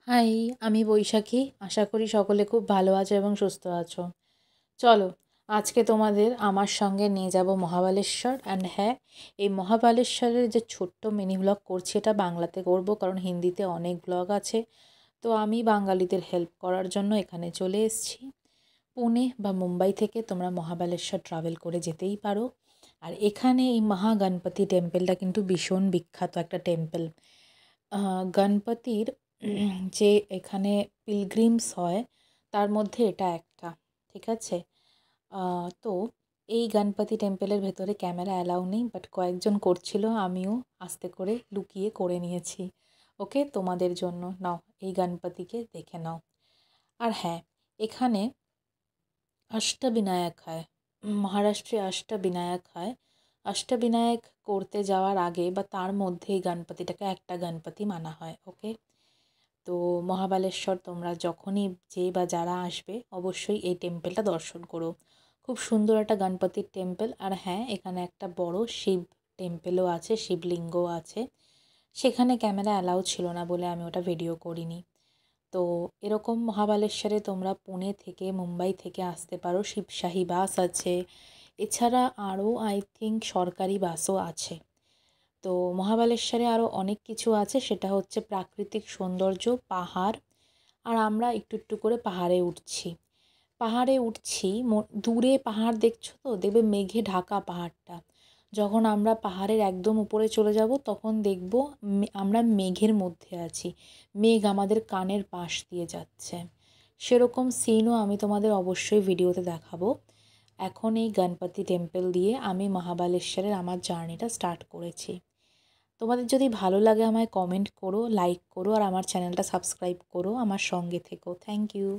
High, আমি বৈশাখী। আশা করি সকলে খুব ভালো আছো এবং সুস্থ আছো। চলো, আজকে তোমাদের আমার সঙ্গে নিয়ে যাব মহাবালেশ্বর। অ্যান্ড হ্যাঁ, এই মহাবালেশ্বরের যে ছোট্ট মিনি ব্লগ করছি এটা বাংলাতে করব, কারণ হিন্দিতে অনেক ব্লগ আছে। তো আমি বাঙালিদের হেল্প করার জন্য এখানে চলে এসেছি। পুনে বা মুম্বাই থেকে তোমরা মহাবালেশ্বর ট্রাভেল করে যেতেই পারো। আর এখানে এই মহাগণপতি টেম্পলটা কিন্তু ভীষণ বিখ্যাত একটা টেম্পল। গণপতির যে এখানে পিলগ্রিমস হয় তার মধ্যে এটা একটা। ঠিক আছে। তো এই গণপতি টেম্পলের ভেতরে ক্যামেরা অ্যালাউ নেই, বাট কয়েকজন করছিল, আমিও আস্তে করে লুকিয়ে করে নিয়েছি। ওকে, তোমাদের জন্য নাও, এই গণপতিকে দেখে নাও। আর হ্যাঁ, এখানে অষ্টবিনায়ক হয়, মহারাষ্ট্রে অষ্টবিনায়ক হয়। অষ্টবিনায়ক করতে যাওয়ার আগে বা তার মধ্যে এই গণপতিটাকে একটা গণপতি মানা হয়। ওকে, তো মহাবালেশ্বর তোমরা যখনই যে বা যারা আসবে অবশ্যই এই টেম্পলটা দর্শন করো। খুব সুন্দর একটা গণপতির টেম্পল। আর হ্যাঁ, এখানে একটা বড় শিব টেম্পলও আছে, শিবলিঙ্গও আছে। সেখানে ক্যামেরা অ্যালাউ ছিল না বলে আমি ওটা ভিডিও করিনি। তো এরকম মহাবালেশ্বরে তোমরা পুনে থেকে মুম্বাই থেকে আসতে পারো, শিবশাহী বাস আছে। এছাড়া আরও আই থিঙ্ক সরকারি বাসও আছে। তো মহাবালেশ্বরে আরও অনেক কিছু আছে, সেটা হচ্ছে প্রাকৃতিক সৌন্দর্য, পাহাড়। আর আমরা একটু একটু করে পাহাড়ে উঠছি। দূরে পাহাড় দেখছো তো, দেখবে মেঘে ঢাকা পাহাড়টা। যখন আমরা পাহাড়ের একদম উপরে চলে যাব তখন দেখব আমরা মেঘের মধ্যে আছি, মেঘ আমাদের কানের পাশ দিয়ে যাচ্ছে। সেরকম সিনও আমি তোমাদের অবশ্যই ভিডিওতে দেখাবো। এখন এই গণপতি টেম্পল দিয়ে আমি মহাবালেশ্বরের আমার জার্নিটা স্টার্ট করেছি। তোমাদের যদি ভালো লাগে আমায় কমেন্ট করো, লাইক করো, আর আমার চ্যানেলটা সাবস্ক্রাইব করো, আমার সঙ্গে থেকো। Thank you.